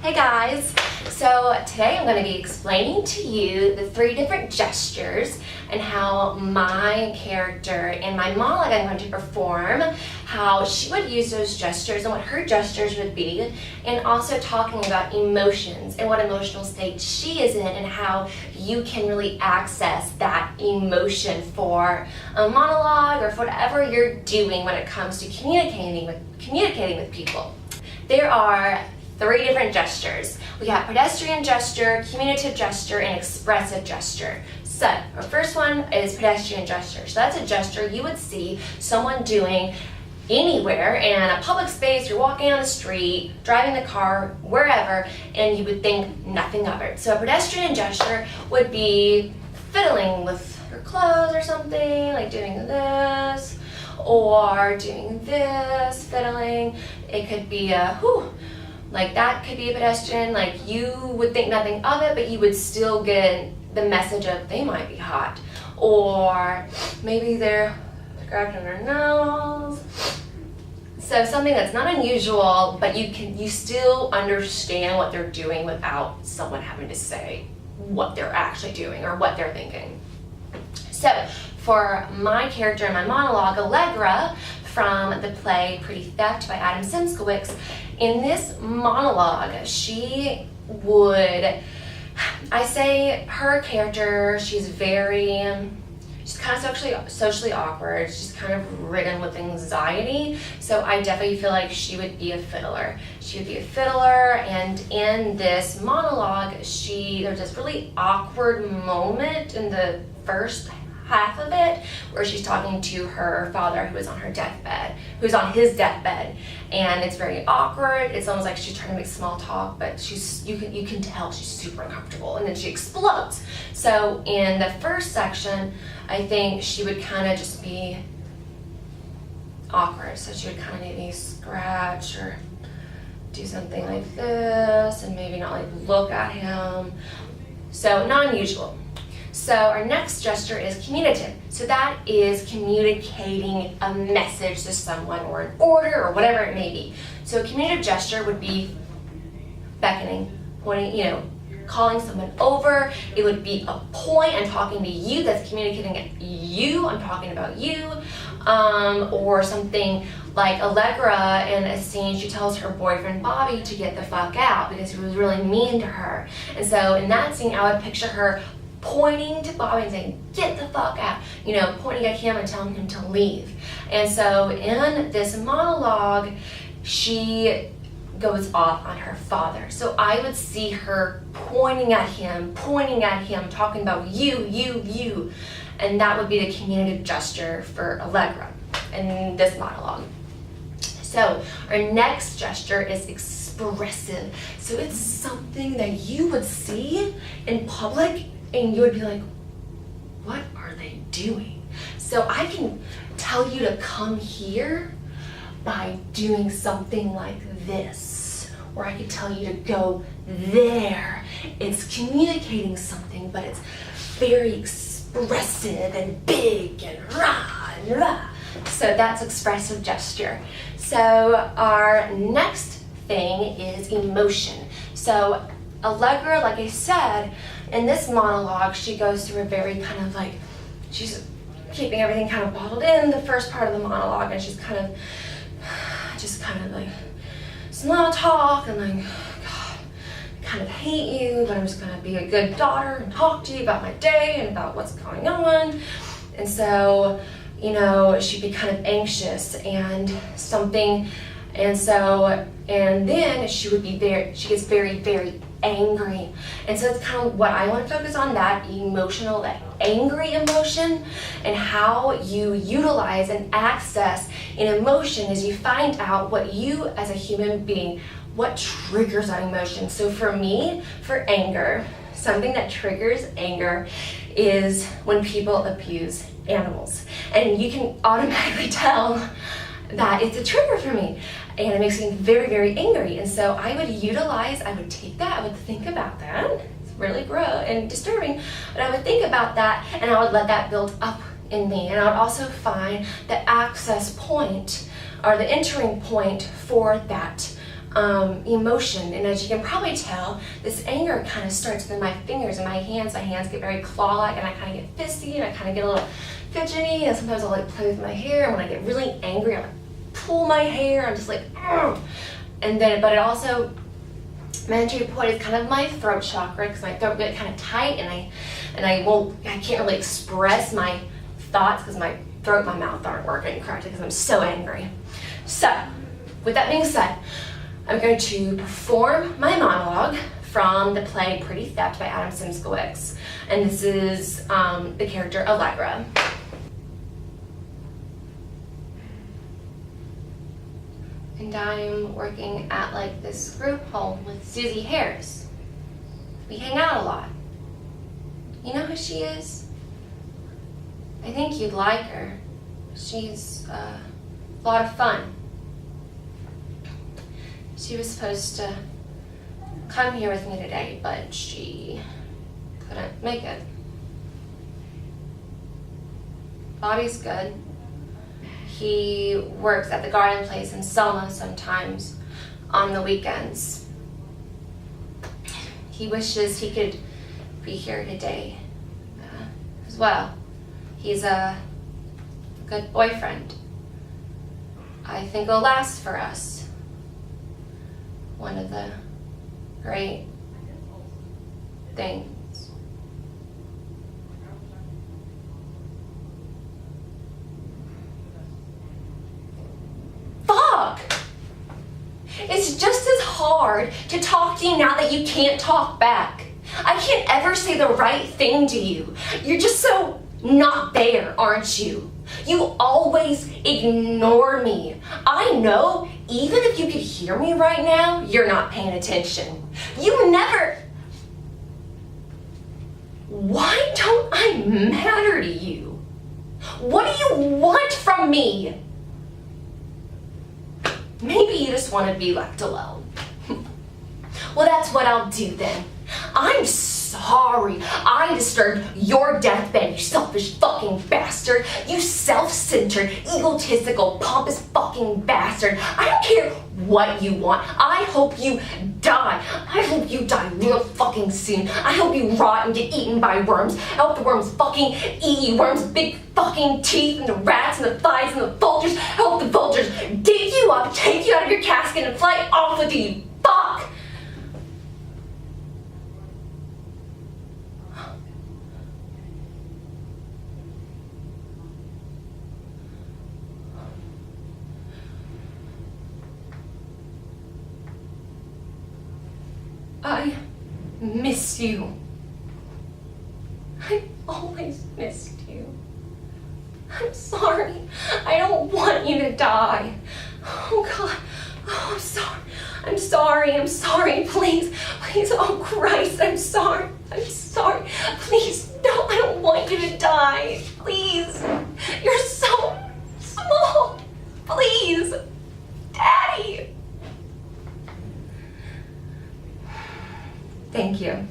Hey guys! So today I'm going to be explaining to you the 3 different gestures and how my character in my monologue I'm going to perform, how she would use those gestures and what her gestures would be, and also talking about emotions and what emotional state she is in and how you can really access that emotion for a monologue or for whatever you're doing when it comes to communicating with people. There are 3 different gestures. We got pedestrian gesture, communicative gesture, and expressive gesture. So, our first one is pedestrian gesture. So that's a gesture you would see someone doing anywhere in a public space. You're walking on the street, driving the car, wherever, and you would think nothing of it. So a pedestrian gesture would be fiddling with your clothes or something, like doing this, or doing this, fiddling. It could be a whew, like that could be a pedestrian, like you would think nothing of it, but you would still get the message of they might be hot. Or maybe they're scratching their nose. So something that's not unusual, but you still understand what they're doing without someone having to say what they're actually doing or what they're thinking. So for my character in my monologue, Allegra, from the play Pretty Theft by Adam Simskowicz, in this monologue, she would, I say her character, she's kind of socially awkward. She's kind of ridden with anxiety. So I definitely feel like she would be a fiddler. She would be a fiddler, and in this monologue, there's this really awkward moment in the first half of it where she's talking to her father who's on his deathbed, and it's very awkward. It's almost like she's trying to make small talk, but you can tell she's super uncomfortable, and then she explodes. So in the first section, I think she would kind of just be awkward. So she would kind of maybe scratch or do something like this, and maybe not like look at him. So not unusual. So our next gesture is communicative. So that is communicating a message to someone or an order or whatever it may be. So a communicative gesture would be beckoning, pointing, calling someone over. It would be a point. I'm talking to you. That's communicating at you. I'm talking about you. Or something like Allegra in a scene, she tells her boyfriend Bobby to get the fuck out because he was really mean to her. And so in that scene, I would picture her pointing to Bobby and saying, get the fuck out, pointing at him and telling him to leave. And so in this monologue, she goes off on her father. So I would see her pointing at him, talking about you. And that would be the communicative gesture for Allegra in this monologue. So our next gesture is expressive. So it's something that you would see in public and you would be like, what are they doing? So I can tell you to come here by doing something like this, or I could tell you to go there. It's communicating something, but it's very expressive and big and rah and rah. So that's expressive gesture. So our next thing is emotion. So Allegra, like I said, in this monologue, she goes through a very kind of like, she's keeping everything kind of bottled in the first part of the monologue, and she's kind of like small talk and like, God, I kind of hate you, but I'm just gonna be a good daughter and talk to you about my day and about what's going on. And so, she'd be kind of anxious and then she gets very, very angry. And so it's kind of what I want to focus on, that angry emotion, and how you utilize and access an emotion as you find out what you as a human being, what triggers that emotion. So for me, for anger, something that triggers anger is when people abuse animals. And you can automatically tell that it's a trigger for me. And it makes me very, very angry. And so I would take that, I would think about that. It's really gross and disturbing, but I would think about that and I would let that build up in me. And I would also find the access point or the entering point for that emotion. And as you can probably tell, this anger kind of starts with my fingers and my hands. My hands get very claw-like, and I kind of get fisty, and I kind of get a little fidgety, and sometimes I'll like play with my hair, and when I get really angry, I like pull my hair. I'm just like, ugh. And then, but it also, my entry point is kind of my throat chakra, because my throat gets kind of tight, and I can't really express my thoughts because my throat, my mouth aren't working correctly because I'm so angry. So, with that being said, I'm going to perform my monologue from the play Pretty Theft by Adam Simskowitz, and this is the character Allegra. And I'm working at like this group home with Susie Harris. We hang out a lot. You know who she is? I think you'd like her. She's a lot of fun. She was supposed to come here with me today, but she couldn't make it. Bobby's good. He works at the garden place in Selma sometimes on the weekends. He wishes he could be here today as well. He's a good boyfriend. I think it'll last for us. One of the great things. Fuck! It's just as hard to talk to you now that you can't talk back. I can't ever say the right thing to you. You're just so not there, aren't you? You always ignore me. I know, even if you could hear me right now, you're not paying attention. You never... Why don't I matter to you? What do you want from me? Maybe you just want to be left alone. Well, that's what I'll do then. I'm sorry I disturbed your deathbed, you selfish fucking bastard. You self-centered, egotistical, pompous fucking bastard. I don't care what you want. I hope you die. I hope you die real fucking soon. I hope you rot and get eaten by worms. I hope the worms fucking eat you. Worms with big fucking teeth, and the rats and the flies and the vultures. I hope the vultures dig you up, take you out of your casket, and fly off with you. Fuck! I miss you. I always missed you. I'm sorry. I don't want you to die. Oh God. Oh, I'm sorry. I'm sorry. I'm sorry. Please. Please. Oh Christ. I'm sorry. I'm sorry. Please. No, I don't want you to die. Please. You're so small. Please. Daddy. Thank you.